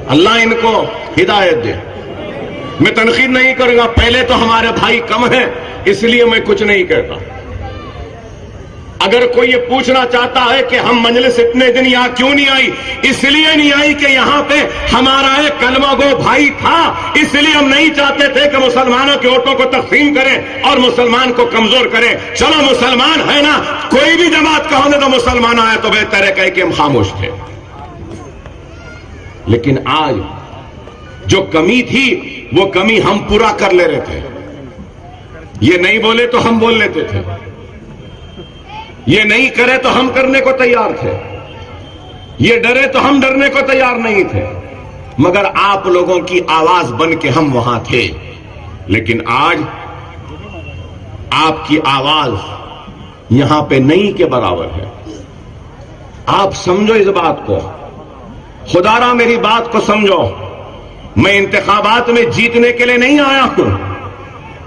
اللہ ان کو ہدایت دے. میں تنقید نہیں کروں گا, پہلے تو ہمارے بھائی کم ہیں اس لیے میں کچھ نہیں کہتا. اگر کوئی یہ پوچھنا چاہتا ہے کہ ہم مجلس اتنے دن یہاں کیوں نہیں آئی, اس لیے نہیں آئی کہ یہاں پہ ہمارا ایک کلمہ گو بھائی تھا, اس لیے ہم نہیں چاہتے تھے کہ مسلمانوں کے ووٹوں کو تقسیم کریں اور مسلمان کو کمزور کریں. چلو مسلمان ہے نا, کوئی بھی جماعت کا ہونے تو مسلمان آئے تو بہتر ہے کہہ کہ ہم خاموش تھے. لیکن آج جو کمی تھی وہ کمی ہم پورا کر لے رہے تھے. یہ نہیں بولے تو ہم بول لیتے تھے, یہ نہیں کرے تو ہم کرنے کو تیار تھے, یہ ڈرے تو ہم ڈرنے کو تیار نہیں تھے, مگر آپ لوگوں کی آواز بن کے ہم وہاں تھے. لیکن آج آپ کی آواز یہاں پہ نہیں کے برابر ہے. آپ سمجھو اس بات کو, خدا را میری بات کو سمجھو. میں انتخابات میں جیتنے کے لیے نہیں آیا ہوں,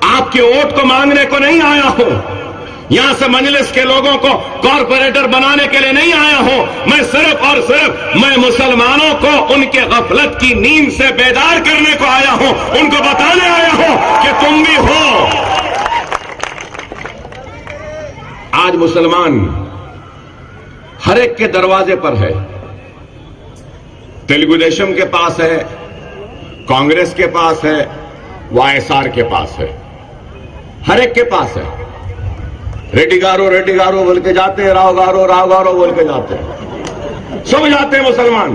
آپ کے ووٹ کو مانگنے کو نہیں آیا ہوں, یہاں سے مجلس کے لوگوں کو کارپوریٹر بنانے کے لیے نہیں آیا ہوں. میں صرف اور صرف میں مسلمانوں کو ان کے غفلت کی نیند سے بیدار کرنے کو آیا ہوں, ان کو بتانے آیا ہوں کہ تم بھی ہو. آج مسلمان ہر ایک کے دروازے پر ہے. تیلگو دیشم کے پاس ہے, کانگریس کے پاس ہے, YSR کے پاس ہے, ہر ایک کے پاس ہے. ریڈی گارو بول کے جاتے ہیں, راو گارو بول کے جاتے ہیں, سب جاتے ہیں مسلمان.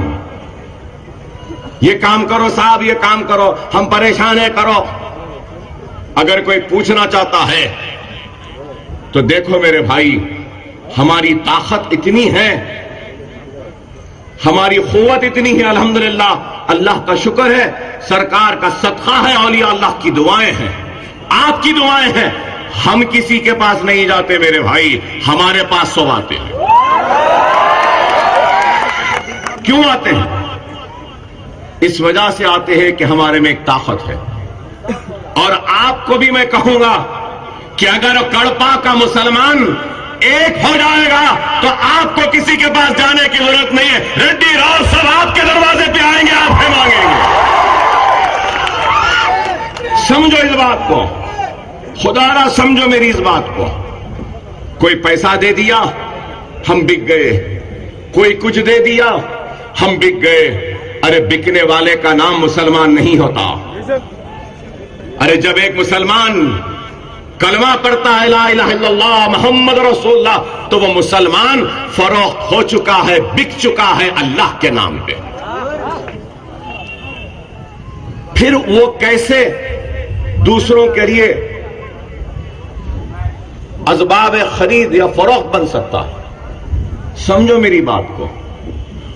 یہ کام کرو صاحب, یہ کام کرو, ہم پریشان ہیں, کرو. اگر کوئی پوچھنا چاہتا ہے تو دیکھو میرے بھائی, ہماری طاقت اتنی ہے, ہماری قوت اتنی ہے, الحمدللہ, اللہ کا شکر ہے, سرکار کا صدقہ ہے, اولیاء اللہ کی دعائیں ہیں, آپ کی دعائیں ہیں. ہم کسی کے پاس نہیں جاتے میرے بھائی, ہمارے پاس سب آتے ہیں. کیوں آتے ہیں؟ اس وجہ سے آتے ہیں کہ ہمارے میں ایک طاقت ہے. اور آپ کو بھی میں کہوں گا کہ اگر کڑپا کا مسلمان ایک ہو جائے گا تو آپ کو کسی کے پاس جانے کی ضرورت نہیں ہے. ریڈی راؤ سب آپ کے دروازے پہ آئیں گے, آپ سے مانگیں گے. سمجھو اس بات کو, خدا را سمجھو میری اس بات کو. کوئی پیسہ دے دیا ہم بک گئے, کوئی کچھ دے دیا ہم بک گئے. ارے بکنے والے کا نام مسلمان نہیں ہوتا. ارے جب ایک مسلمان کلمہ پڑھتا ہے لا الہ الا اللہ محمد رسول اللہ, تو وہ مسلمان فروخت ہو چکا ہے, بک چکا ہے اللہ کے نام پہ. پھر وہ کیسے دوسروں کے لیے اسباب خرید یا فروخت بن سکتا ہے؟ سمجھو میری بات کو.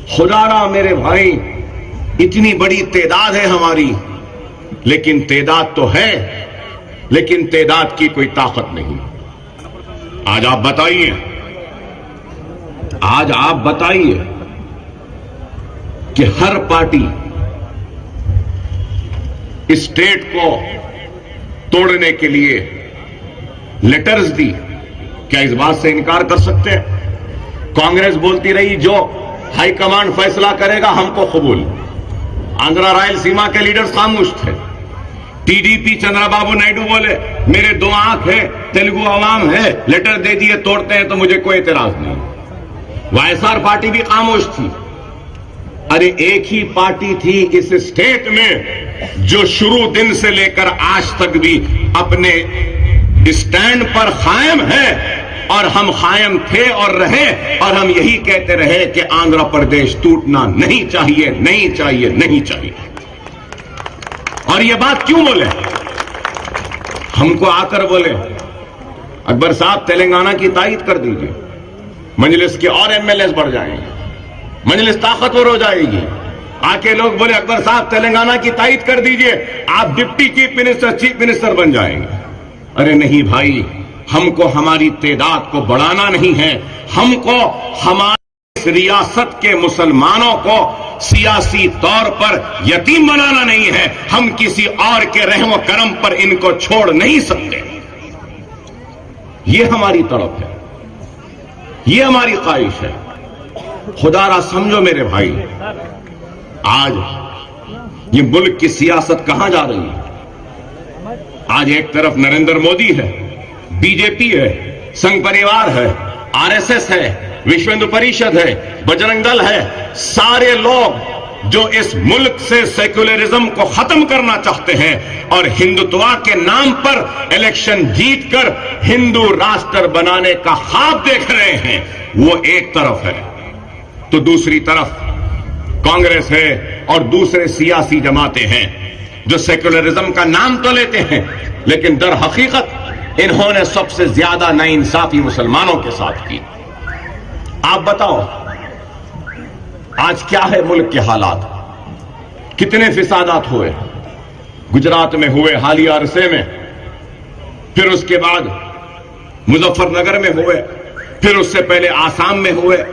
خدا را میرے بھائی, اتنی بڑی تعداد ہے ہماری, لیکن تعداد تو ہے, لیکن تعداد کی کوئی طاقت نہیں. آج آپ بتائیے کہ ہر پارٹی اسٹیٹ کو توڑنے کے لیے لیٹرز دی, کیا اس بات سے انکار کر سکتے ہیں؟ کانگریس بولتی رہی جو ہائی کمانڈ فیصلہ کرے گا ہم کو قبول. آندھرا رائل سیما کے لیڈرز خاموش تھے. TDP چندرا بابو نائیڈو بولے میرے دو آنکھ ہے, تیلگو عوام ہے, لیٹر دے دیے توڑتے ہیں تو مجھے کوئی اعتراض نہیں. YSR پارٹی بھی خاموش تھی. ارے ایک ہی پارٹی تھی اس اسٹیٹ میں جو شروع دن سے لے کر آج تک بھی اپنے اسٹینڈ پر قائم ہے, اور ہم قائم تھے اور رہے, اور ہم یہی کہتے رہے کہ آندھرا پردیش ٹوٹنا نہیں چاہیے, نہیں چاہیے, نہیں چاہیے. اور یہ بات کیوں بولے؟ ہم کو آ کر بولے اکبر صاحب تلنگانہ کی تائید کر دیجئے, مجلس کے اور MLAs بڑھ جائیں گے, مجلس طاقتور ہو جائے گی. آ کے لوگ بولے اکبر صاحب تلنگانہ کی تائید کر دیجئے, آپ ڈپٹی چیف منسٹر بن جائیں گے. ارے نہیں بھائی, ہم کو ہماری تعداد کو بڑھانا نہیں ہے, ہم کو ہماری ریاست کے مسلمانوں کو سیاسی طور پر یتیم بنانا نہیں ہے. ہم کسی اور کے رحم و کرم پر ان کو چھوڑ نہیں سکتے. یہ ہماری طرف ہے, یہ ہماری خواہش ہے. خدا را سمجھو میرے بھائی, آج یہ ملک کی سیاست کہاں جا رہی ہے؟ آج ایک طرف نریندر مودی ہے، بی جے پی ہے، سنگھ پریوار ہے، آر ایس ایس ہے، وشو ہندو پریشد ہے، بجرنگ دل ہے، سارے لوگ جو اس ملک سے سیکولرزم کو ختم کرنا چاہتے ہیں اور ہندوتوا کے نام پر الیکشن جیت کر ہندو راشٹر بنانے کا خواب دیکھ رہے ہیں، وہ ایک طرف ہے، تو دوسری طرف کانگریس ہے اور دوسرے سیاسی جماعتیں ہیں جو سیکولرزم کا نام تو لیتے ہیں لیکن در حقیقت انہوں نے سب سے زیادہ ناانصافی مسلمانوں کے ساتھ کی۔ آپ بتاؤ آج کیا ہے ملک کے حالات؟ کتنے فسادات ہوئے؟ گجرات میں ہوئے حالیہ عرصے میں، پھر اس کے بعد مظفر نگر میں ہوئے، پھر اس سے پہلے آسام میں ہوئے۔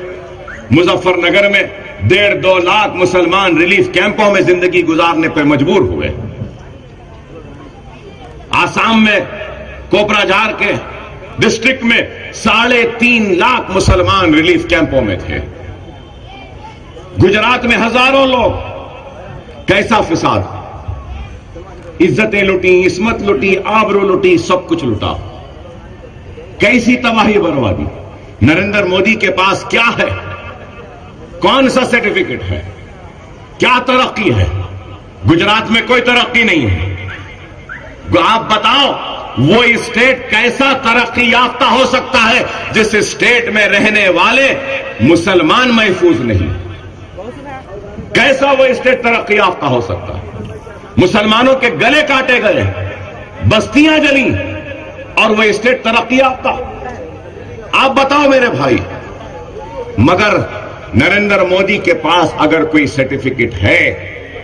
مظفر نگر میں 1.5-2 لاکھ مسلمان ریلیف کیمپوں میں زندگی گزارنے پر مجبور ہوئے۔ آسام میں کوپراجھار کے ڈسٹرکٹ میں 3.5 لاکھ مسلمان ریلیف کیمپوں میں تھے۔ گجرات میں ہزاروں لوگ، کیسا فساد، عزتیں لوٹی، عصمت لوٹی، آبرو لوٹی، سب کچھ لوٹا، کیسی تباہی بربادی۔ نریندر مودی کے پاس کیا ہے؟ کون سا سرٹیفکیٹ ہے؟ کیا ترقی ہے؟ گجرات میں کوئی ترقی نہیں ہے۔ آپ بتاؤ وہ اسٹیٹ کیسا ترقی یافتہ ہو سکتا ہے جس اسٹیٹ میں رہنے والے مسلمان محفوظ نہیں؟ کیسا وہ اسٹیٹ ترقی یافتہ ہو سکتا ہے؟ مسلمانوں کے گلے کاٹے گئے، بستیاں جلیں، اور وہ اسٹیٹ ترقی یافتہ؟ آپ بتاؤ میرے بھائی۔ مگر نریندر مودی کے پاس اگر کوئی سرٹیفکیٹ ہے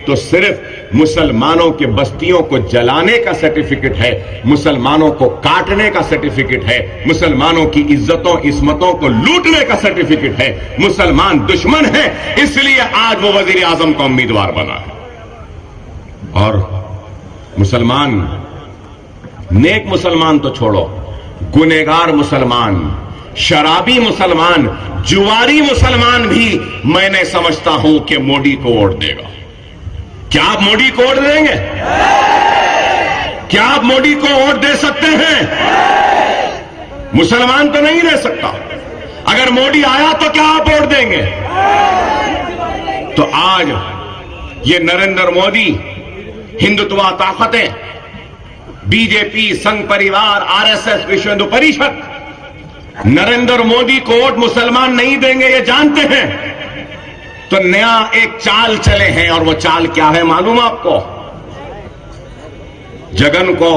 تو صرف مسلمانوں کے بستیوں کو جلانے کا سرٹیفکیٹ ہے، مسلمانوں کو کاٹنے کا سرٹیفکیٹ ہے، مسلمانوں کی عزتوں عصمتوں کو لوٹنے کا سرٹیفکیٹ ہے۔ مسلمان دشمن ہے، اس لیے آج وہ وزیر اعظم کا امیدوار بنا ہے۔ اور مسلمان، نیک مسلمان تو چھوڑو، گنہگار مسلمان، شرابی مسلمان، جواری مسلمان بھی میں نے سمجھتا ہوں کہ مودی کو ووٹ دے گا۔ کیا آپ مودی کو ووٹ دیں گے؟ کیا آپ مودی کو ووٹ دے سکتے ہیں؟ مسلمان تو نہیں دے سکتا۔ اگر مودی آیا تو کیا آپ ووٹ دیں گے؟ تو آج یہ نریندر مودی، ہندوتوا طاقتیں، بی جے پی، سنگھ پریوار، R S S, Vishwa Hindu Parishad, Narendra Modi کو ووٹ مسلمان نہیں دیں گے، یہ جانتے ہیں۔ تو نیا ایک چال چلے ہیں، اور وہ چال کیا ہے معلوم آپ کو؟ جگن کو،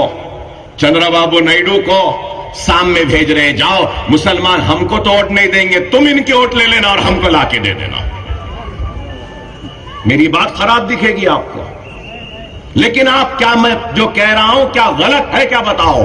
چندرا بابو نائیڈو کو سامنے بھیج رہے ہیں، جاؤ مسلمان ہم کو تو ووٹ نہیں دیں گے، تم ان کے ووٹ لے لینا اور ہم کو لا کے دے دینا۔ میری بات خراب دکھے گی آپ کو، لیکن آپ کیا میں جو کہہ رہا ہوں کیا غلط ہے؟ کیا بتاؤ؟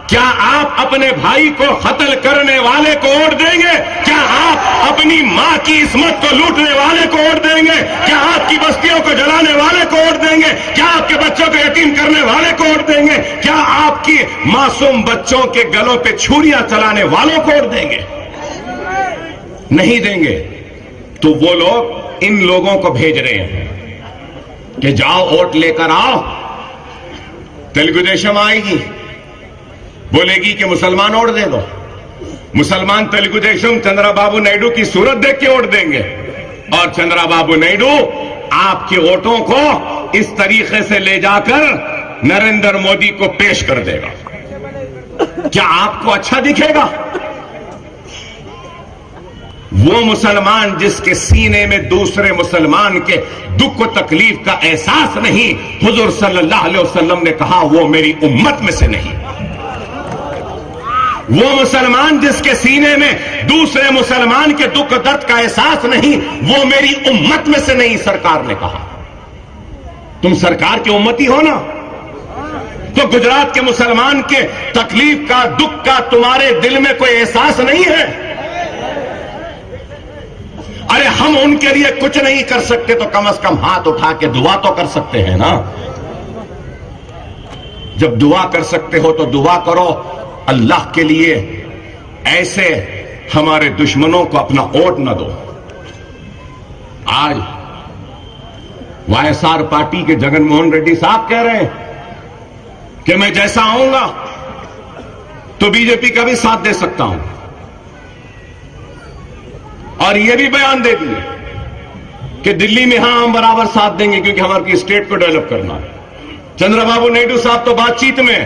کیا آپ اپنے بھائی کو قتل کرنے والے کو ووٹ دیں گے؟ کیا آپ اپنی ماں کی عصمت کو لوٹنے والے کو ووٹ دیں گے؟ کیا آپ کی بستیوں کو جلانے والے کو ووٹ دیں گے؟ کیا آپ کے بچوں کو یتیم کرنے والے کو ووٹ دیں گے؟ کیا آپ کی معصوم بچوں کے گلوں پہ چھریاں چلانے والوں کو ووٹ دیں گے؟ نہیں دیں گے۔ تو وہ لوگ ان لوگوں کو بھیج رہے ہیں کہ جاؤ ووٹ لے کر آؤ۔ تیلگو دیشم آئے گی، بولے گی کہ مسلمان ووٹ دے دو۔ مسلمان تیلگو دیشم چندرا بابو نائیڈو کی صورت دیکھ کے ووٹ دیں گے، اور چندرا بابو نائیڈو آپ کے ووٹوں کو اس طریقے سے لے جا کر نریندر مودی کو پیش کر دے گا۔ کیا آپ کو اچھا دکھے گا؟ وہ مسلمان جس کے سینے میں دوسرے مسلمان کے دکھ و تکلیف کا احساس نہیں، حضور صلی اللہ علیہ وسلم نے کہا وہ میری امت میں سے نہیں۔ وہ مسلمان جس کے سینے میں دوسرے مسلمان کے دکھ و درد کا احساس نہیں، وہ میری امت میں سے نہیں، سرکار نے کہا۔ تم سرکار کی امتی ہو نا، تو گجرات کے مسلمان کے تکلیف کا، دکھ کا تمہارے دل میں کوئی احساس نہیں ہے؟ ارے ہم ان کے لیے کچھ نہیں کر سکتے تو کم از کم ہاتھ اٹھا کے دعا تو کر سکتے ہیں نا۔ جب دعا کر سکتے ہو تو دعا کرو اللہ کے لیے، ایسے ہمارے دشمنوں کو اپنا ووٹ نہ دو۔ آج YSR پارٹی کے جگن موہن ریڈی صاحب کہہ رہے ہیں کہ میں جیسا آؤں گا تو بی جے پی کا بھی ساتھ دے سکتا ہوں، اور یہ بھی بیان دے دیے کہ دلی میں ہاں ہم برابر ساتھ دیں گے کیونکہ ہماری اسٹیٹ کو ڈیولپ کرنا ہے۔ چندرا بابو نائیڈو صاحب تو بات چیت میں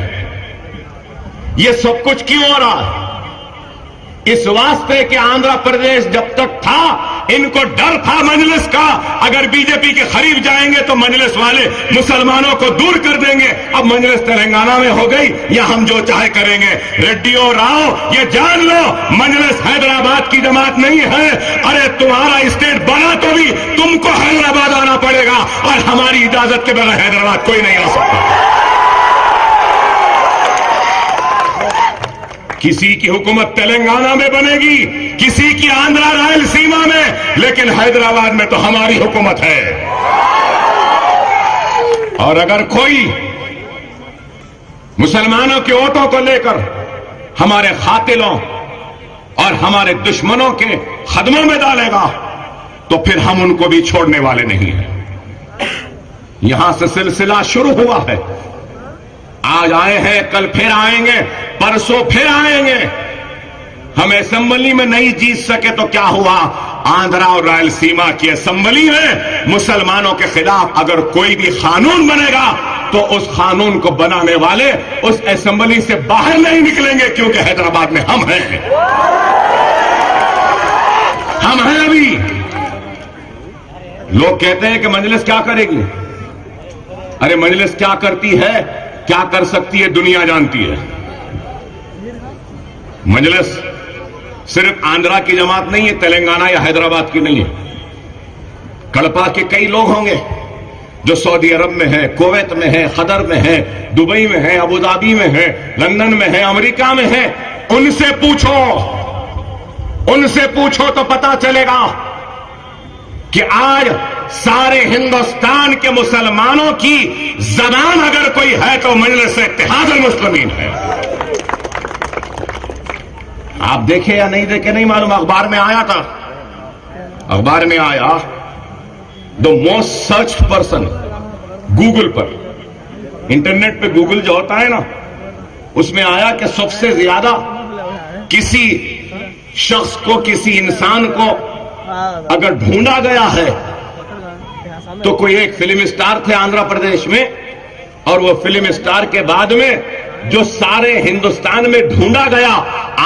یہ سب کچھ کیوں ہو رہا ہے؟ اس واسطے کہ آندھرا پردیش جب تک تھا ان کو ڈر تھا مجلس کا، اگر بی جے پی کے قریب جائیں گے تو مجلس والے مسلمانوں کو دور کر دیں گے۔ اب مجلس تلنگانہ میں ہو گئی یا ہم جو چاہے کریں گے۔ ریڈی اور راؤ یہ جان لو، مجلس حیدرآباد کی جماعت نہیں ہے۔ ارے تمہارا اسٹیٹ بنا تو بھی تم کو حیدرآباد آنا پڑے گا، اور ہماری اجازت کے بغیر حیدرآباد کوئی نہیں آ سکتا۔ کسی کی حکومت تلنگانہ میں بنے گی، کسی کی آندھرا رائل سیما میں، لیکن حیدرآباد میں تو ہماری حکومت ہے۔ اور اگر کوئی مسلمانوں کے ووٹوں کو لے کر ہمارے قاتلوں اور ہمارے دشمنوں کے قدموں میں ڈالے گا تو پھر ہم ان کو بھی چھوڑنے والے نہیں ہیں۔ یہاں سے سلسلہ شروع ہوا ہے، آج آئے ہیں، کل پھر آئیں گے، پرسوں پھر آئیں گے۔ ہم اسمبلی میں نہیں جیت سکے تو کیا ہوا؟ آندھرا اور رائل سیما کی اسمبلی میں مسلمانوں کے خلاف اگر کوئی بھی قانون بنے گا تو اس قانون کو بنانے والے اس اسمبلی سے باہر نہیں نکلیں گے، کیونکہ حیدرآباد میں ہم ہیں، ہم ہیں۔ ابھی لوگ کہتے ہیں کہ مجلس کیا کرے گی؟ ارے مجلس کیا کرتی ہے، کیا کر سکتی ہے دنیا جانتی ہے۔ مجلس صرف آندھرا کی جماعت نہیں ہے، تلنگانہ یا حیدرآباد کی نہیں ہے۔ کڑپا کے کئی لوگ ہوں گے جو سعودی عرب میں ہیں، کویت میں ہیں، قطر میں ہیں، دبئی میں ہیں، ابوظہبی میں ہیں، لندن میں ہیں، امریکہ میں ہیں۔ ان سے پوچھو تو پتا چلے گا کہ آج سارے ہندوستان کے مسلمانوں کی زبان اگر کوئی ہے تو مجلس اتحاد المسلمین ہے۔ آپ دیکھے یا نہیں دیکھے نہیں معلوم، اخبار میں آیا تھا، اخبار میں آیا the most search person Google per, internet پہ گوگل جو ہوتا ہے نا، اس میں آیا کہ سب سے زیادہ کسی شخص کو، کسی انسان کو اگر ڈھونڈا گیا ہے تو کوئی ایک فلم اسٹار تھے آندھرا پردیش میں، اور وہ فلم اسٹار کے بعد میں جو سارے ہندوستان میں ڈھونڈا گیا،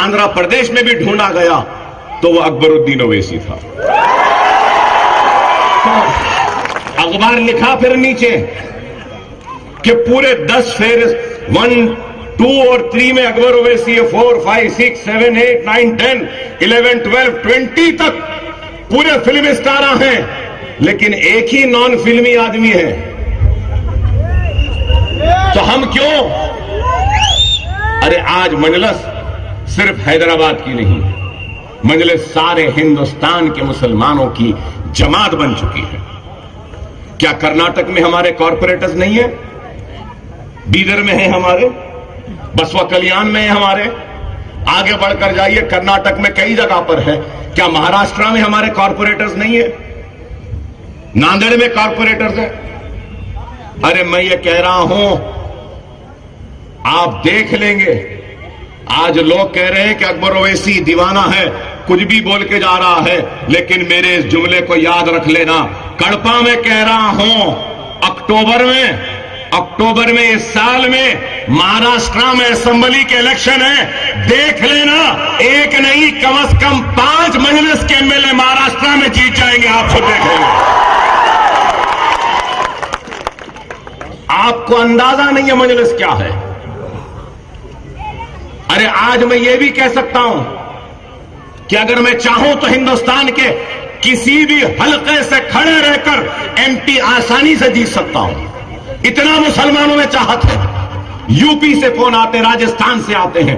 آندھرا پردیش میں بھی ڈھونڈا گیا، تو وہ اکبر الدین اویسی تھا۔ اخبار لکھا پھر نیچے کہ پورے 10 فہرست 1 2 اور 3 میں اکبر اویسی ہے، 4 5 6 7 8 9 10 11 12 20 تک پورے فلم اسٹار ہیں، لیکن ایک ہی نان فلمی آدمی ہے۔ تو ہم کیوں؟ ارے آج مجلس صرف حیدرآباد کی نہیں، مجلس سارے ہندوستان کے مسلمانوں کی جماعت بن چکی ہے۔ کیا کرناٹک میں ہمارے کارپوریٹرز نہیں ہیں؟ بیدر میں ہیں ہمارے، بسوا کلیان میں ہیں ہمارے، آگے بڑھ کر جائیے کرناٹک میں کئی جگہ پر ہے۔ کیا مہاراشٹرا میں ہمارے کارپوریٹرز نہیں ہیں؟ ناندیڑ میں کارپوریٹرز ہیں۔ ارے میں یہ کہہ رہا ہوں، آپ دیکھ لیں گے، آج لوگ کہہ رہے ہیں کہ اکبر اویسی دیوانہ ہے، کچھ بھی بول کے جا رہا ہے، لیکن میرے اس جملے کو یاد رکھ لینا، کڑپا میں کہہ رہا ہوں، اکتوبر میں اس سال میں مہاراشٹرا میں اسمبلی کے الیکشن ہے، دیکھ لینا، ایک نہیں کم از کم 5 مجلس کے MLA مہاراشٹرا میں جیت جائیں گے، آپ خود دیکھ لیں گے۔ آپ کو اندازہ نہیں ہے مجلس کیا ہے۔ ارے آج میں یہ بھی کہہ سکتا ہوں کہ اگر میں چاہوں تو ہندوستان کے کسی بھی حلقے سے کھڑے رہ کر MP آسانی سے جیت سکتا ہوں، اتنا مسلمانوں میں چاہت ہے۔ یو پی سے فون آتے ہیں، راجستھان سے آتے ہیں،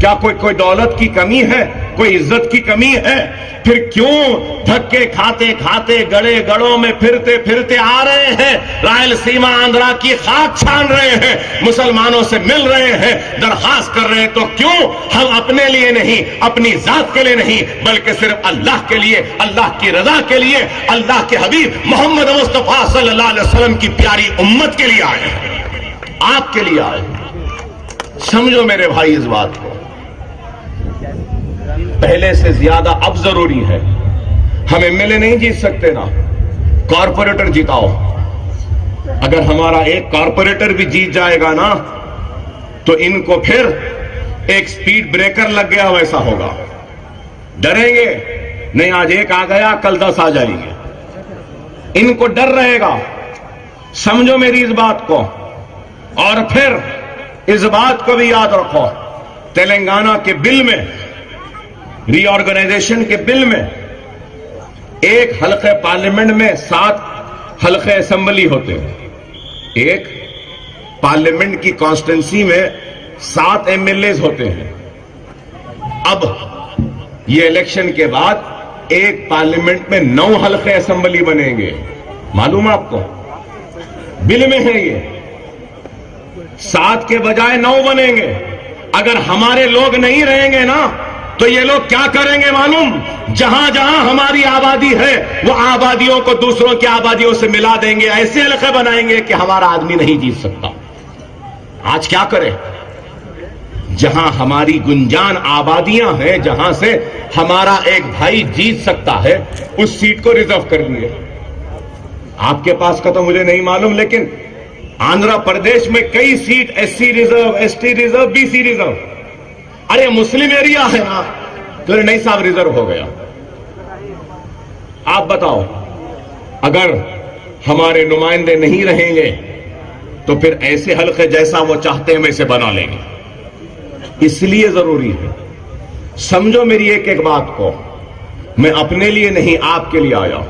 کیا کوئی دولت کی کمی ہے, کوئی عزت کی کمی ہے؟ پھر کیوں دھکے کھاتے کھاتے گڑے گڑوں میں پھرتے پھرتے آ رہے ہیں, رائل سیما آندھرا کی خاک چھان رہے ہیں, مسلمانوں سے مل رہے ہیں, درخواست کر رہے ہیں؟ تو کیوں ہم اپنے لیے نہیں, اپنی ذات کے لیے نہیں, بلکہ صرف اللہ کے لیے, اللہ کی رضا کے لیے, اللہ کے حبیب محمد مصطفیٰ صلی اللہ علیہ وسلم کی پیاری امت کے لیے آئے ہیں, آپ کے لیے آئے ہیں. سمجھو میرے بھائی اس بات کو, پہلے سے زیادہ اب ضروری ہے. ہم ایم ایل اے نہیں جیت سکتے نا, کارپوریٹر جیتاؤ. اگر ہمارا ایک کارپوریٹر بھی جیت جائے گا نا تو ان کو پھر ایک سپیڈ بریکر لگ گیا ویسا ہوگا, ڈریں گے نہیں, آج ایک آ گیا کل 10 آ جائیں گے, ان کو ڈر رہے گا. سمجھو میری اس بات کو. اور پھر اس بات کو بھی یاد رکھو, تلنگانہ کے بل میں, ری آرگنائزیشن کے بل میں, ایک حلقے پارلیمنٹ میں 7 حلقے اسمبلی ہوتے ہیں. ایک پارلیمنٹ کی کانسٹیٹنسی میں 7 ایم ایل ایز ہوتے ہیں. اب یہ الیکشن کے بعد ایک پارلیمنٹ میں 9 حلقے اسمبلی بنیں گے. معلوم ہے آپ کو, بل میں ہے یہ, 7 کے بجائے 9 بنیں گے. اگر ہمارے لوگ نہیں رہیں گے نا تو یہ لوگ کیا کریں گے معلوم؟ جہاں جہاں ہماری آبادی ہے وہ آبادیوں کو دوسروں کی آبادیوں سے ملا دیں گے, ایسے حلقے بنائیں گے کہ ہمارا آدمی نہیں جیت سکتا. آج کیا کریں؟ جہاں ہماری گنجان آبادیاں ہیں, جہاں سے ہمارا ایک بھائی جیت سکتا ہے, اس سیٹ کو ریزرو کر دیے. آپ کے پاس کا تو مجھے نہیں معلوم, لیکن آندھرا پردیش میں کئی seat S C reserve, S T reserve, B C reserve. ارے مسلم ایریا ہے نا, تو نہیں صاحب ریزرو ہو گیا. آپ بتاؤ, اگر ہمارے نمائندے نہیں رہیں گے تو پھر ایسے حلقے جیسا وہ چاہتے ہیں ویسے بنا لیں گے. اس لیے ضروری ہے, سمجھو میری ایک ایک بات کو. میں اپنے لیے نہیں, آپ کے لیے آیا.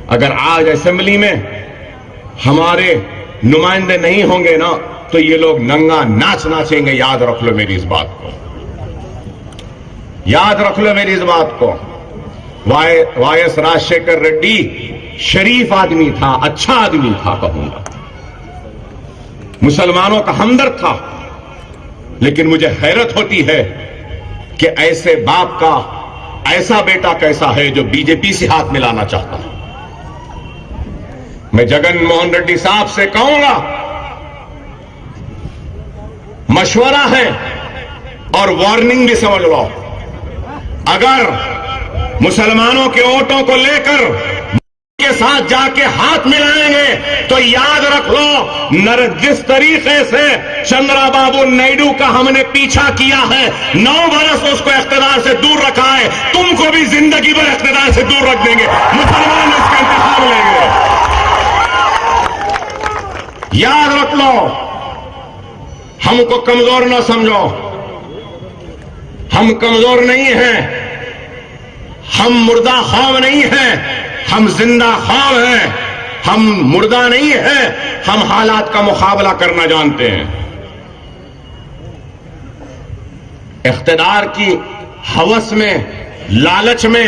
اگر آج اسمبلی میں ہمارے نمائندے نہیں ہوں گے نا تو یہ لوگ ننگا ناچ ناچیں گے. یاد رکھ لو میری اس بات کو, یاد رکھ لو میری اس بات کو. وائی ایس راجشیکر ریڈی شریف آدمی تھا, اچھا آدمی تھا کہوں گا, مسلمانوں کا ہمدرد تھا. لیکن مجھے حیرت ہوتی ہے کہ ایسے باپ کا ایسا بیٹا کیسا ہے جو بی جے پی سے ہاتھ ملانا چاہتا ہے. میں جگن موہن ریڈی صاحب سے کہوں گا, مشورہ ہے اور وارننگ بھی سمجھ لو, اگر مسلمانوں کے ووٹوں کو لے کر کے ساتھ جا کے ہاتھ ملائیں گے تو یاد رکھ لو, جس طریقے سے چندرا بابو نائیڈو کا ہم نے پیچھا کیا ہے, 9 برس اس کو اقتدار سے دور رکھا ہے, تم کو بھی زندگی بھر اقتدار سے دور رکھ دیں گے. مسلمان اس کا انتخاب لیں گے. یاد رکھ لو, ہم کو کمزور نہ سمجھو, ہم کمزور نہیں ہیں, ہم مردہ خواب نہیں ہیں, ہم زندہ خواب ہیں. ہم مردہ نہیں ہیں, ہم حالات کا مقابلہ کرنا جانتے ہیں. اقتدار کی ہوس میں, لالچ میں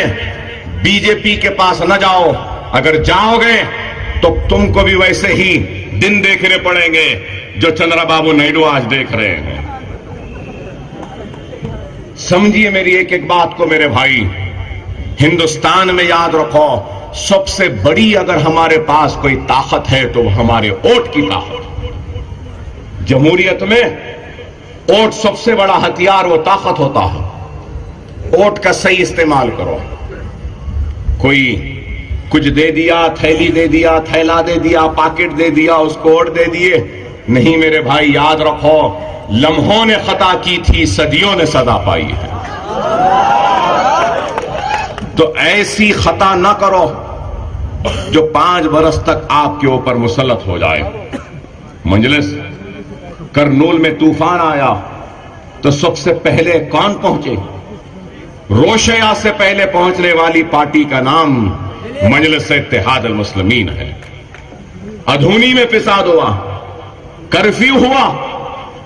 بی جے پی کے پاس نہ جاؤ. اگر جاؤ گے تو تم کو بھی ویسے ہی دن دیکھنے پڑیں گے جو چندرا بابو نائیڈو آج دیکھ رہے ہیں. سمجھیے میری ایک ایک بات کو میرے بھائی. ہندوستان میں یاد رکھو, سب سے بڑی اگر ہمارے پاس کوئی طاقت ہے تو وہ ہمارے ووٹ کی طاقت. جمہوریت میں ووٹ سب سے بڑا ہتھیار, وہ طاقت ہوتا ہے. ووٹ کا صحیح استعمال کرو. کوئی کچھ دے دیا, تھیلی دے دیا, تھیلا دے دیا, پاکٹ دے دیا, اس کو ووٹ دے دیے. نہیں میرے بھائی, یاد رکھو, لمحوں نے خطا کی تھی, صدیوں نے سزا پائی ہے. تو ایسی خطا نہ کرو جو 5 برس تک آپ کے اوپر مسلط ہو جائے. مجلس کرنول میں طوفان آیا تو سب سے پہلے کون پہنچے؟ روشیا سے پہلے پہنچنے والی پارٹی کا نام مجلس اتحاد المسلمین ہے. ادھونی میں فساد ہوا, کرفیو ہوا,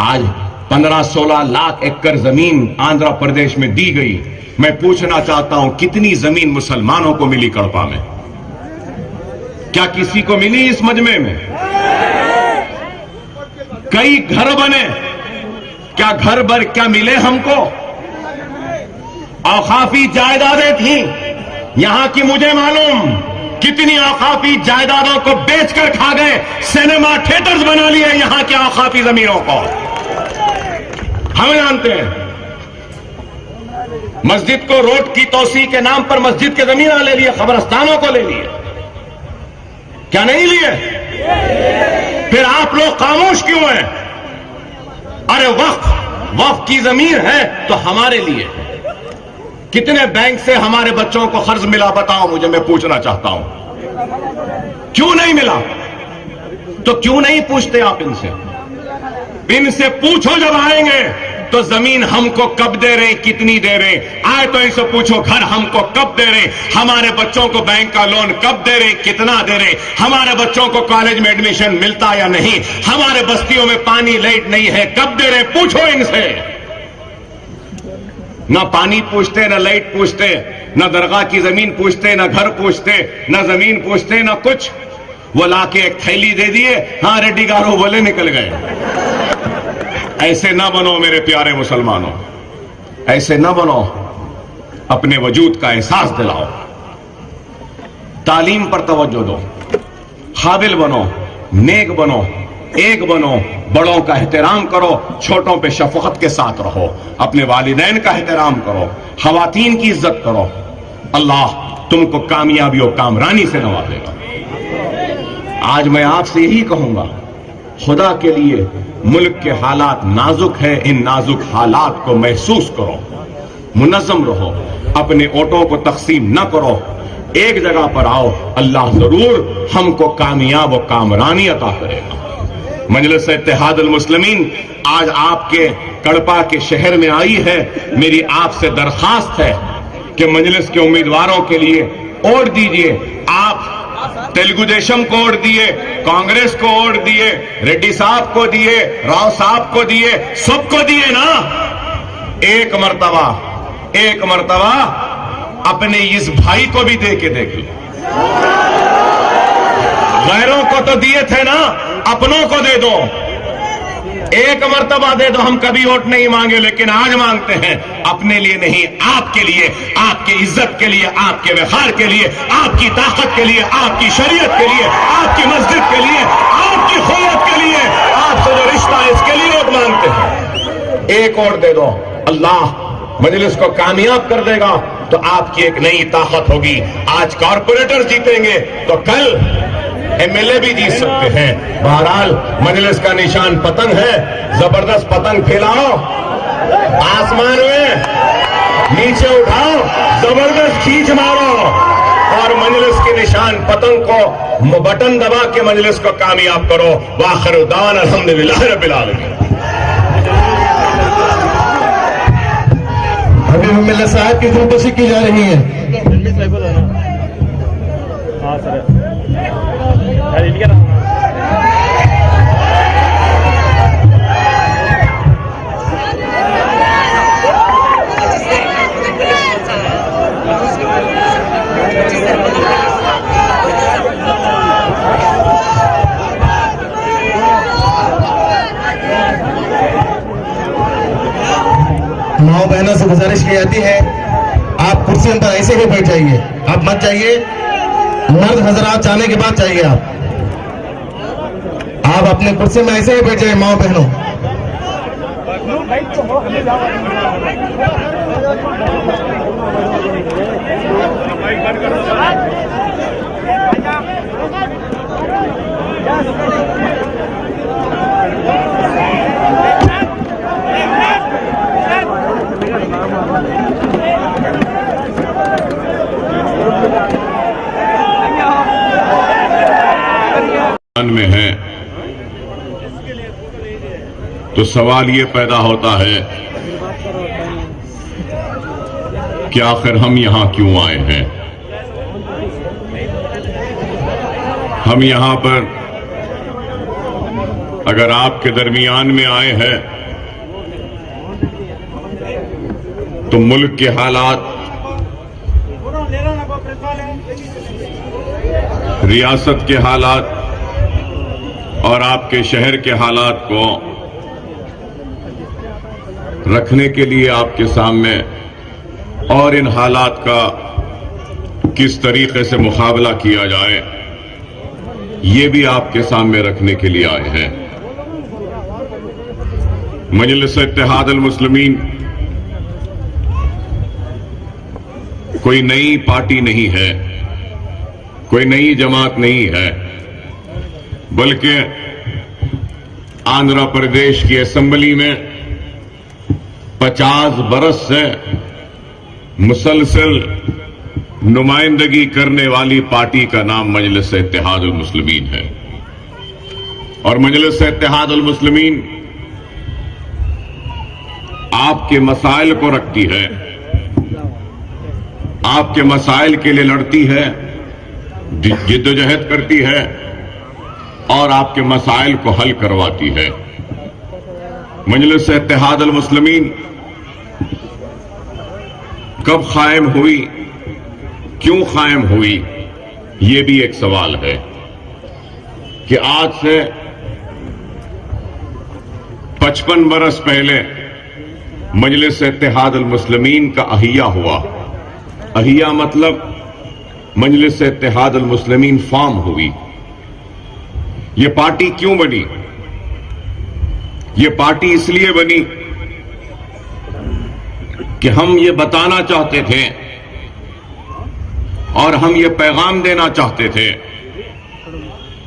آج 15-16 لاکھ ایکڑ زمین آندھرا پردیش میں دی گئی. میں پوچھنا چاہتا ہوں کتنی زمین مسلمانوں کو ملی کڑپا میں؟ کیا کسی کو ملی اس مجمع میں؟ کئی گھر بنے، کیا ملے ہم کو؟ اوقافی جائیدادیں تھیں یہاں کی، مجھے معلوم کتنی اوقافی جائیدادوں کو بیچ کر کھا گئے. سینما تھیٹرز بنا لیے یہاں کے اوقافی زمینوں کو، ہم جانتے ہیں. مسجد کو روڈ کی توسیع کے نام پر مسجد کے زمینیں لے لیے، قبرستانوں کو لے لیے، کیا نہیں لیے؟ پھر آپ لوگ خاموش کیوں ہیں؟ ارے وقف کی زمین ہے تو ہمارے لیے. کتنے بینک سے ہمارے بچوں کو قرض ملا بتاؤ مجھے، میں پوچھنا چاہتا ہوں. کیوں نہیں ملا؟ تو کیوں نہیں پوچھتے آپ ان سے؟ ان سے پوچھو جب آئیں گے تو زمین ہم کو کب دے رہے ہیں، کتنی دے رہے ہیں. آئے تو ان سے پوچھو گھر ہم کو کب دے رہے ہیں، ہمارے بچوں کو بینک کا لون کب دے رہے ہیں، کتنا دے رہے ہیں، ہمارے بچوں کو کالج میں ایڈمیشن ملتا یا نہیں، ہمارے بستیوں میں پانی لائٹ نہیں ہے کب دے رہے ہیں. پوچھو ان سے. نہ پانی پوچھتے، نہ لائٹ پوچھتے، نہ درگاہ کی زمین پوچھتے، نہ گھر پوچھتے، نہ زمین پوچھتے، نہ کچھ. وہ لا کے ایک تھیلی دے دیے، ہاں ریڈی گارو بولے نکل گئے. ایسے نہ بنو میرے پیارے مسلمانوں، ایسے نہ بنو. اپنے وجود کا احساس دلاؤ، تعلیم پر توجہ دو، قابل بنو، نیک بنو، ایک بنو، بڑوں کا احترام کرو، چھوٹوں پہ شفقت کے ساتھ رہو، اپنے والدین کا احترام کرو، خواتین کی عزت کرو. اللہ تم کو کامیابی و کامرانی سے نوازے گا. آج میں آپ سے یہی کہوں گا، خدا کے لیے ملک کے حالات نازک ہے، ان نازک حالات کو محسوس کرو، منظم رہو، اپنے ووٹوں کو تقسیم نہ کرو، ایک جگہ پر آؤ. اللہ ضرور ہم کو کامیاب و کامرانی عطا کرے گا. مجلس اتحاد المسلمین آج آپ کے کڑپا کے شہر میں آئی ہے. میری آپ سے درخواست ہے کہ مجلس کے امیدواروں کے لیے ووٹ دیجیے. آپ تیلگو دیشم کو ووٹ دیے، کانگریس کو ووٹ دیے، ریڈی صاحب کو دیے، راؤ صاحب کو دیے، سب کو دیے نا. ایک مرتبہ اپنے اس بھائی کو بھی دے کے دیکھ لو. غیروں کو تو دیے تھے نا، اپنوں کو دے دو. ایک مرتبہ دے دو. ہم کبھی ووٹ نہیں مانگے لیکن آج مانگتے ہیں، اپنے لیے نہیں، آپ کے لیے، آپ کی عزت کے لیے، آپ کے وقار کے لیے، آپ کی طاقت کے لیے، آپ کی شریعت کے لیے، آپ کی مسجد کے لیے، آپ کی قوت کے لیے، آپ سے جو رشتہ ہے اس کے لیے ووٹ مانگتے ہیں. ایک ووٹ دے دو، اللہ مجلس کو کامیاب کر دے گا تو آپ کی ایک نئی طاقت ہوگی. آج کارپوریٹر جیتیں گے تو کل ایم ایل اے بھی جیت سکتے ہیں. بہرحال مجلس کا نشان پتنگ ہے، زبردست پتنگ پھیلاؤ، آسمان میں نیچے اٹھاؤ، زبردست کھینچ مارو اور مجلس کے نشان پتنگ کو بٹن دبا کے مجلس کو کامیاب کرو. وآخر دعوانا الحمدللہ رب العالمین. حبیب ملت صاحب کی خودکشی کی جا رہی ہے. ماؤں بہنوں سے گزارش کی جاتی ہے، آپ کرسیوں پر ایسے ہی بیٹھ جائیے، آپ مت جائیے. مرد حضرات جانے کے بعد چاہیے آپ اپنے کرسی میں ایسے ہی بیٹھ جائیں. ماؤں بہنوں میں ہے تو سوال یہ پیدا ہوتا ہے کہ آخر ہم یہاں کیوں آئے ہیں. ہم یہاں پر اگر آپ کے درمیان میں آئے ہیں تو ملک کے حالات، ریاست کے حالات اور آپ کے شہر کے حالات کو رکھنے کے لیے آپ کے سامنے اور ان حالات کا کس طریقے سے مقابلہ کیا جائے یہ بھی آپ کے سامنے رکھنے کے لیے آئے ہیں۔ مجلس اتحاد المسلمین کوئی نئی پارٹی نہیں ہے، کوئی نئی جماعت نہیں ہے، بلکہ آندھرا پردیش کی اسمبلی میں 50 برس سے مسلسل نمائندگی کرنے والی پارٹی کا نام مجلس اتحاد المسلمین ہے، اور مجلس اتحاد المسلمین آپ کے مسائل کو رکھتی ہے، آپ کے مسائل کے لیے لڑتی ہے، جدوجہد کرتی ہے اور آپ کے مسائل کو حل کرواتی ہے۔ مجلس اتحاد المسلمین کب قائم ہوئی، کیوں قائم ہوئی، یہ بھی ایک سوال ہے کہ آج سے 55 برس پہلے مجلس اتحاد المسلمین کا احیا ہوا۔ احیا مطلب مجلس اتحاد المسلمین فارم ہوئی۔ یہ پارٹی کیوں بنی؟ یہ پارٹی اس لیے بنی کہ ہم یہ بتانا چاہتے تھے اور ہم یہ پیغام دینا چاہتے تھے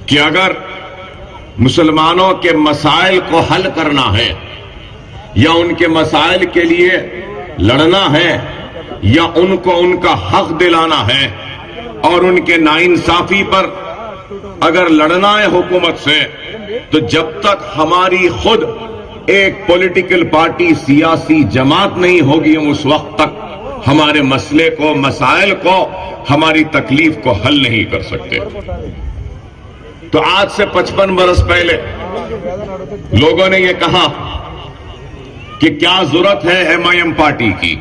کہ اگر مسلمانوں کے مسائل کو حل کرنا ہے یا ان کے مسائل کے لیے لڑنا ہے یا ان کو ان کا حق دلانا ہے اور ان کے ناانصافی پر اگر لڑنا ہے حکومت سے، تو جب تک ہماری خود ایک پولیٹیکل پارٹی، سیاسی جماعت نہیں ہوگی، ہم اس وقت تک ہمارے مسئلے کو، مسائل کو، ہماری تکلیف کو حل نہیں کر سکتے۔ تو آج سے 55 برس پہلے لوگوں نے یہ کہا کہ کیا ضرورت ہے ایم آئی ایم پارٹی کی؟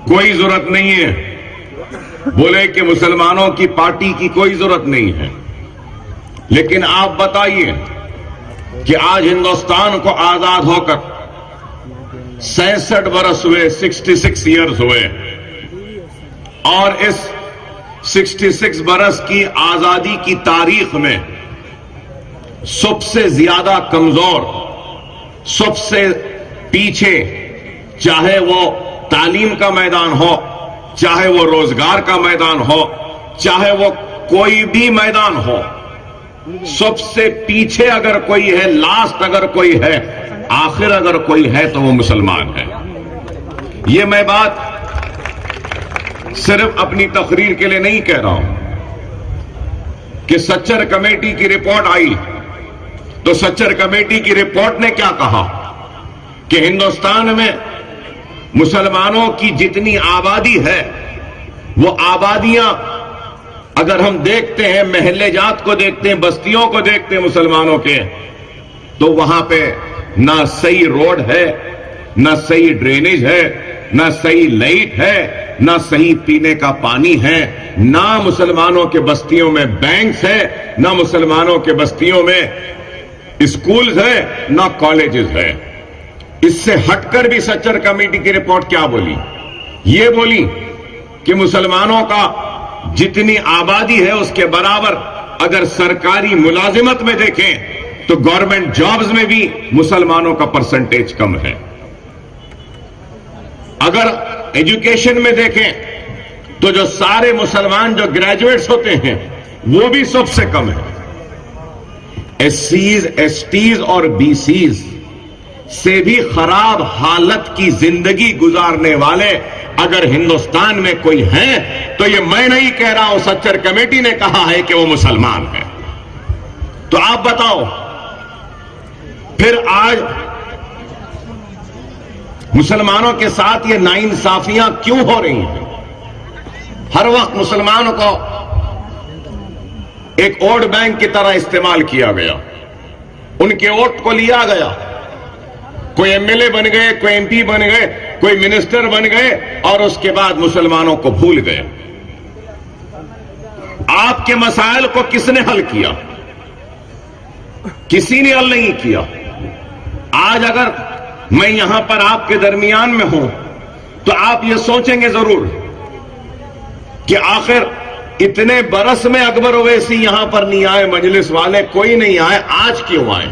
کوئی ضرورت نہیں ہے۔ بولے کہ مسلمانوں کی پارٹی کی کوئی ضرورت نہیں ہے، لیکن آپ بتائیے کہ آج ہندوستان کو آزاد ہو کر 66 برس ہوئے، 66 ایئرز ہوئے، اور اس 66 برس کی آزادی کی تاریخ میں سب سے زیادہ کمزور، سب سے پیچھے، چاہے وہ تعلیم کا میدان ہو، چاہے وہ روزگار کا میدان ہو، چاہے وہ کوئی بھی میدان ہو، سب سے پیچھے اگر کوئی ہے، لاسٹ اگر کوئی ہے، آخر اگر کوئی ہے تو وہ مسلمان ہے۔ یہ میں بات صرف اپنی تقریر کے لیے نہیں کہہ رہا ہوں کہ سچر کمیٹی کی رپورٹ آئی تو سچر کمیٹی کی رپورٹ نے کیا کہا کہ ہندوستان میں مسلمانوں کی جتنی آبادی ہے وہ آبادیاں اگر ہم دیکھتے ہیں، محلے جات کو دیکھتے ہیں، بستیوں کو دیکھتے ہیں مسلمانوں کے، تو وہاں پہ نہ صحیح روڈ ہے، نہ صحیح ڈرینیج ہے، نہ صحیح لائٹ ہے، نہ صحیح پینے کا پانی ہے، نہ مسلمانوں کے بستیوں میں بینکس ہے، نہ مسلمانوں کے بستیوں میں اسکولز ہے، نہ کالجز ہے۔ اس سے ہٹ کر بھی سچر کمیٹی کی رپورٹ کیا بولی؟ یہ بولی کہ مسلمانوں کا جتنی آبادی ہے اس کے برابر اگر سرکاری ملازمت میں دیکھیں تو گورنمنٹ جابز میں بھی مسلمانوں کا پرسنٹیج کم ہے۔ اگر ایجوکیشن میں دیکھیں تو جو سارے مسلمان جو گریجویٹس ہوتے ہیں وہ بھی سب سے کم ہے۔ ایس سیز، ایس ٹیز اور بی سیز سے بھی خراب حالت کی زندگی گزارنے والے اگر ہندوستان میں کوئی ہیں تو یہ میں نہیں کہہ رہا ہوں، سچر کمیٹی نے کہا ہے کہ وہ مسلمان ہے۔ تو آپ بتاؤ پھر آج مسلمانوں کے ساتھ یہ ناانصافیاں کیوں ہو رہی ہیں؟ ہر وقت مسلمانوں کو ایک ووٹ بینک کی طرح استعمال کیا گیا۔ ان کے ووٹ کو لیا گیا, کوئی MLA بن گئے, کوئی MP بن گئے, کوئی منسٹر بن گئے, اور اس کے بعد مسلمانوں کو بھول گئے. آپ کے مسائل کو کس نے حل کیا؟ کسی نے حل نہیں کیا. آج اگر میں یہاں پر آپ کے درمیان میں ہوں تو آپ یہ سوچیں گے ضرور کہ آخر اتنے برس میں اکبر اویسی یہاں پر نہیں آئے, مجلس والے کوئی نہیں آئے, آج کیوں آئے؟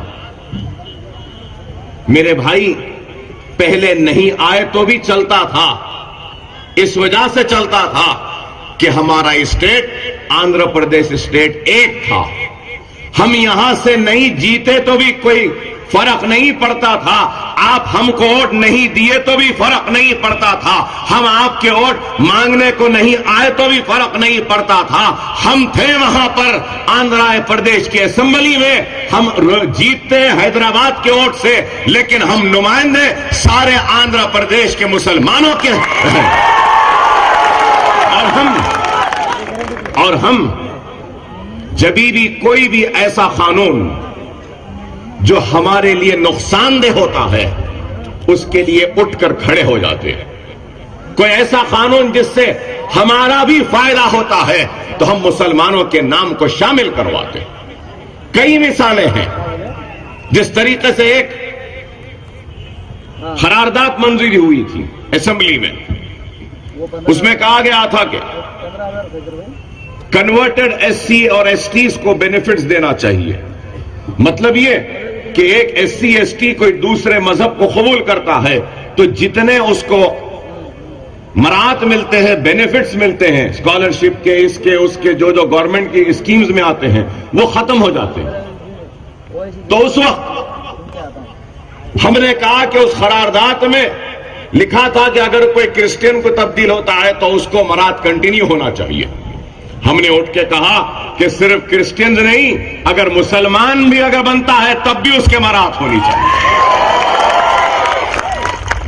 میرے بھائی, پہلے نہیں آئے تو بھی چلتا تھا. اس وجہ سے چلتا تھا کہ ہمارا اسٹیٹ آندھرا پردیش اسٹیٹ ایک تھا. ہم یہاں سے نہیں جیتے تو بھی کوئی فرق نہیں پڑتا تھا. آپ ہم کو ووٹ نہیں دیے تو بھی فرق نہیں پڑتا تھا. ہم آپ کے ووٹ مانگنے کو نہیں آئے تو بھی فرق نہیں پڑتا تھا. ہم تھے وہاں پر آندھرا پردیش کی اسمبلی میں, ہم جیتتے حیدرآباد کے ووٹ سے, لیکن ہم نمائندے سارے آندھرا پردیش کے مسلمانوں کے ہیں. اور ہم جبھی بھی کوئی بھی ایسا قانون جو ہمارے لیے نقصان دہ ہوتا ہے اس کے لیے اٹھ کر کھڑے ہو جاتے ہیں. کوئی ایسا قانون جس سے ہمارا بھی فائدہ ہوتا ہے تو ہم مسلمانوں کے نام کو شامل کرواتے ہیں. کئی مثالیں ہیں. جس طریقے سے ایک قرارداد منظوری ہوئی تھی اسمبلی میں, اس میں کہا گیا تھا کہ کنورٹڈ SC اور STs کو بینیفٹس دینا چاہیے. مطلب یہ کہ ایک SC ST کوئی دوسرے مذہب کو قبول کرتا ہے تو جتنے اس کو مراعات ملتے ہیں, بینیفٹس ملتے ہیں, اسکالرشپ کے, اس کے, اس کے, جو گورنمنٹ کی اسکیمز میں آتے ہیں وہ ختم ہو جاتے ہیں. تو اس وقت ہم نے کہا کہ اس قرارداد میں لکھا تھا کہ اگر کوئی کرسچین کو تبدیل ہوتا ہے تو اس کو مراعات کنٹینیو ہونا چاہیے. ہم نے اٹھ کے کہا کہ صرف کرسچینز نہیں, اگر مسلمان بھی اگر بنتا ہے تب بھی اس کے مراعات ہونی چاہیے.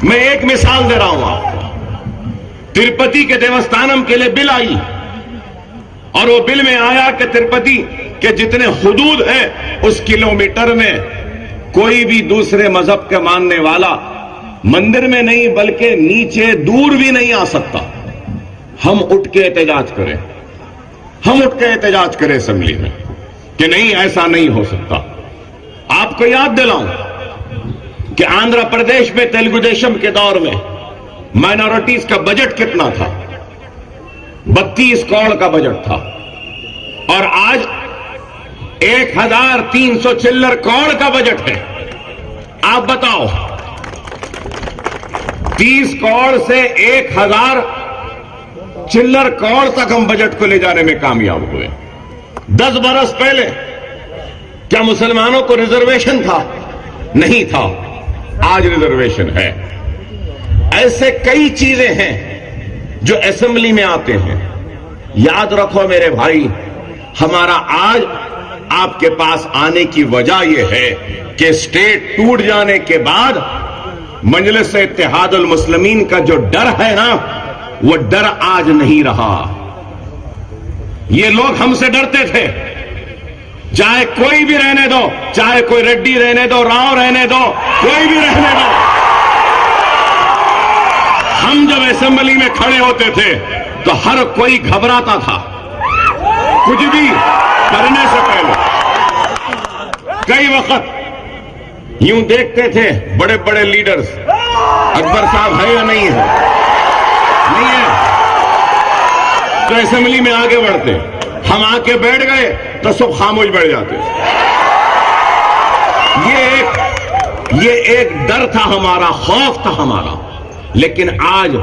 میں ایک مثال دے رہا ہوں آپ کو. تروپتی کے دیوستانم کے لیے بل آئی, اور وہ بل میں آیا کہ تروپتی کے جتنے حدود ہیں اس کلومیٹر میں کوئی بھی دوسرے مذہب کے ماننے والا مندر میں نہیں بلکہ نیچے دور بھی نہیں آ سکتا. ہم اٹھ کے احتجاج کریں, ہم اٹھ کے احتجاج کریں اسمبلی میں کہ نہیں, ایسا نہیں ہو سکتا. آپ کو یاد دلاؤں کہ آندھرا پردیش میں تیلگو دیشم کے دور میں مائنورٹیز کا بجٹ کتنا تھا؟ 32 کروڑ کا بجٹ تھا, اور آج 1300 چلر کروڑ کا بجٹ ہے. آپ بتاؤ, 30 کروڑ سے 1000 چلر کروڑ تک ہم بجٹ کو لے جانے میں کامیاب ہوئے. 10 برس پہلے کیا مسلمانوں کو ریزرویشن تھا؟ نہیں تھا. آج ریزرویشن ہے. ایسے کئی چیزیں ہیں جو اسمبلی میں آتے ہیں. یاد رکھو میرے بھائی, ہمارا آج آپ کے پاس آنے کی وجہ یہ ہے کہ اسٹیٹ ٹوٹ جانے کے بعد مجلس اتحاد المسلمین کا جو ڈر ہے نا, وہ ڈر آج نہیں رہا. یہ لوگ ہم سے ڈرتے تھے, چاہے کوئی بھی رہنے دو, چاہے کوئی ریڈی رہنے دو, راؤ رہنے دو, کوئی بھی رہنے دو. ہم جب اسمبلی میں کھڑے ہوتے تھے تو ہر کوئی گھبراتا تھا کچھ بھی کرنے سے پہلے. کئی وقت یوں دیکھتے تھے بڑے بڑے لیڈرز, اکبر صاحب ہے یا نہیں ہے, نہیں ہے, تو اسمبلی میں آگے بڑھتے. ہم آ کے بیٹھ گئے تو سب خاموش بیٹھ جاتے. یہ ایک ڈر تھا ہمارا, خوف تھا ہمارا. لیکن آج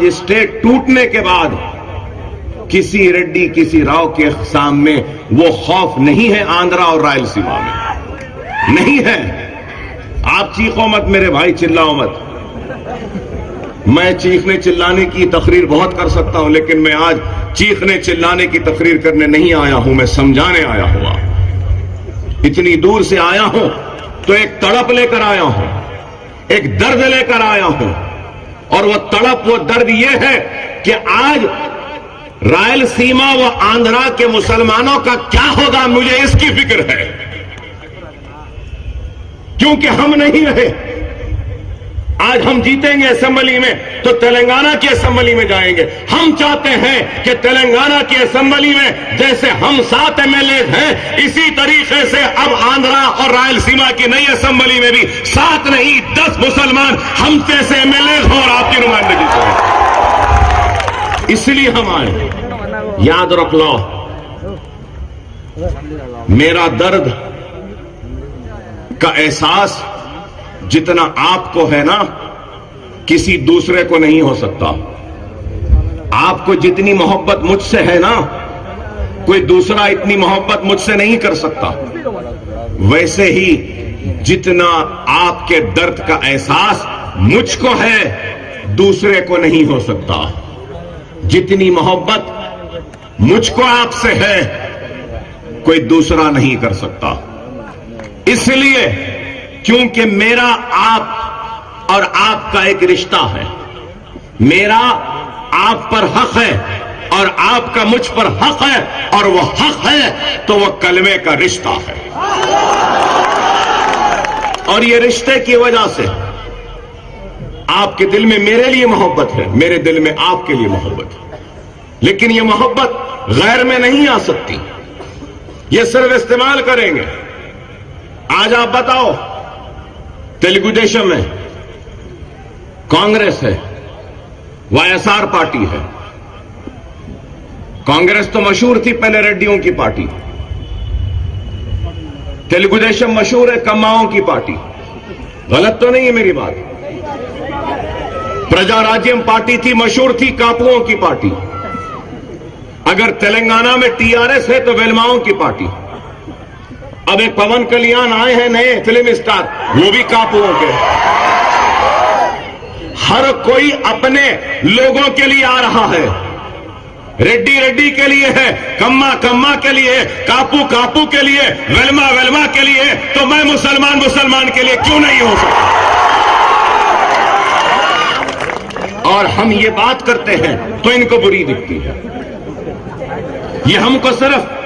اسٹیٹ ٹوٹنے کے بعد کسی ریڈی کسی راؤ کے سامنے وہ خوف نہیں ہے. آندھرا اور رائل سیما میں نہیں ہے. آپ چیخو مت میرے بھائی, چلاؤ مت. میں چیخنے چلانے کی تقریر بہت کر سکتا ہوں, لیکن میں آج چیخنے چلانے کی تقریر کرنے نہیں آیا ہوں, میں سمجھانے آیا ہوں. اتنی دور سے آیا ہوں تو ایک تڑپ لے کر آیا ہوں, ایک درد لے کر آیا ہوں. اور وہ تڑپ, وہ درد یہ ہے کہ آج رائل سیما و آندھرا کے مسلمانوں کا کیا ہوگا, مجھے اس کی فکر ہے. کیونکہ ہم نہیں رہے. آج ہم جیتیں گے اسمبلی میں تو تلنگانہ کی اسمبلی میں جائیں گے. ہم چاہتے ہیں کہ تلنگانہ کی اسمبلی میں جیسے ہم 7 MLA ہیں, اسی طریقے سے اب آندھرا اور رائلسیما کی نئی اسمبلی میں بھی 7 نہیں 10 مسلمان ہم جیسے MLA ہوں اور آپ کی نمائندگی کریں. اس لیے ہم آئے. یاد رکھ لو, میرا درد کا احساس جتنا آپ کو ہے نا, کسی دوسرے کو نہیں ہو سکتا. آپ کو جتنی محبت مجھ سے ہے نا, کوئی دوسرا اتنی محبت مجھ سے نہیں کر سکتا. ویسے ہی جتنا آپ کے درد کا احساس مجھ کو ہے, دوسرے کو نہیں ہو سکتا. جتنی محبت مجھ کو آپ سے ہے, کوئی دوسرا نہیں کر سکتا. اس لیے کیونکہ میرا آپ اور آپ کا ایک رشتہ ہے. میرا آپ پر حق ہے اور آپ کا مجھ پر حق ہے, اور وہ حق ہے تو وہ کلمے کا رشتہ ہے. اور یہ رشتے کی وجہ سے آپ کے دل میں میرے لیے محبت ہے, میرے دل میں آپ کے لیے محبت ہے. لیکن یہ محبت غیر میں نہیں آ سکتی, یہ صرف استعمال کریں گے. آج آپ بتاؤ, تیلگو دیشم میں کانگریس ہے, YSR پارٹی ہے. کانگریس تو مشہور تھی پہلے ریڈیوں کی پارٹی, تیلگو دیشم مشہور ہے کماؤں کی پارٹی. غلط تو نہیں ہے میری بات. پرجا راجیم پارٹی تھی, مشہور تھی کاپوؤں کی پارٹی. اگر تلنگانہ میں TRS ہے تو ویلماؤں کی پارٹی. اب ایک پون کلیان آئے ہیں نئے فلم اسٹار, وہ بھی کاپوؤں کے. ہر کوئی اپنے لوگوں کے لیے آ رہا ہے. ریڈی ریڈی کے لیے ہے, کما کما کے لیے, کاپو کاپو کے لیے, ویلما ویلما کے لیے. تو میں مسلمان مسلمان کے لیے کیوں نہیں ہو سکتا؟ اور ہم یہ بات کرتے ہیں تو ان کو بری دکھتی ہے. یہ ہم کو صرف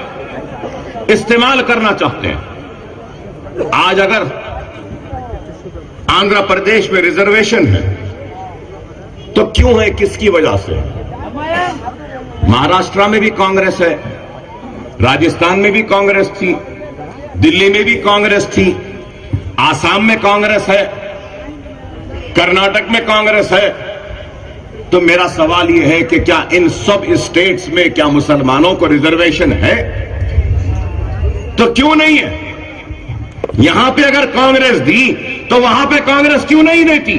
استعمال کرنا چاہتے ہیں. آج اگر آندھرا پردیش میں ریزرویشن ہے تو کیوں ہے, کس کی وجہ سے؟ مہاراشٹرا میں بھی کانگریس ہے, راجستھان میں بھی کانگریس تھی, دلی میں بھی کانگریس تھی, آسام میں کانگریس ہے, کرناٹک میں کانگریس ہے. تو میرا سوال یہ ہے کہ کیا ان سب اسٹیٹس میں کیا مسلمانوں کو ریزرویشن ہے؟ تو کیوں نہیں ہے؟ یہاں پہ اگر کانگریس دی تو وہاں پہ کانگریس کیوں نہیں دیتی؟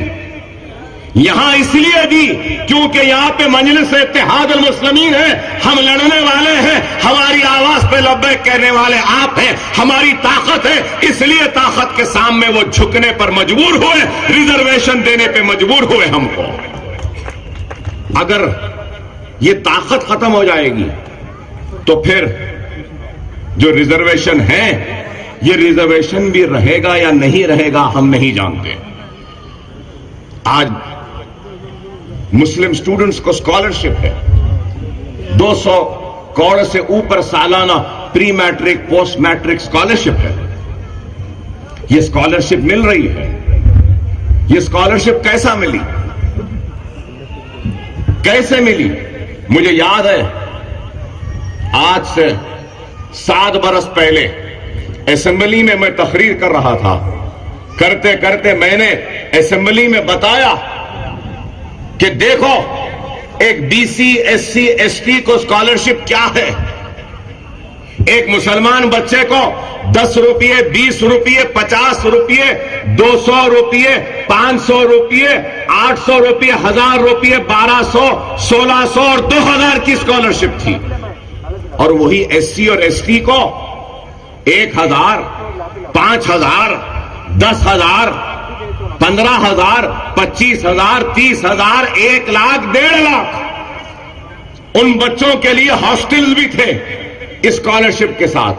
یہاں اس لیے دی کیونکہ یہاں پہ مجلس اتحاد المسلمین ہے, ہم لڑنے والے ہیں, ہماری آواز پہ لبیک کہنے والے آپ ہیں, ہماری طاقت ہے. اس لیے طاقت کے سامنے وہ جھکنے پر مجبور ہوئے, ریزرویشن دینے پہ مجبور ہوئے ہم کو. اگر یہ طاقت ختم ہو جائے گی تو پھر جو ریزرویشن ہے, یہ ریزرویشن بھی رہے گا یا نہیں رہے گا ہم نہیں جانتے. آج مسلم سٹوڈنٹس کو اسکالرشپ ہے, 200 کروڑ سے اوپر سالانہ پری میٹرک پوسٹ میٹرک اسکالرشپ ہے. یہ اسکالرشپ مل رہی ہے. یہ اسکالرشپ کیسا ملی, کیسے ملی؟ مجھے یاد ہے آج سے 7 برس پہلے اسمبلی میں میں تقریر کر رہا تھا. کرتے کرتے میں نے اسمبلی میں بتایا کہ دیکھو ایک BC SC ST کو اسکالرشپ کیا ہے. ایک مسلمان بچے کو 10 روپئے, 20 روپئے, 50 روپئے, 200 روپئے, 500 روپئے, 800 روپئے, 1000 روپئے, 1200, 1600 اور 2000 کی اسکالرشپ تھی. اور وہی SC اور ST کو 1000, 5000, 10,000, 15,000, 25,000, 30,000, 1 لاکھ, 1.5 لاکھ. ان بچوں کے لیے ہاسٹلز بھی تھے اسکالرشپ کے ساتھ.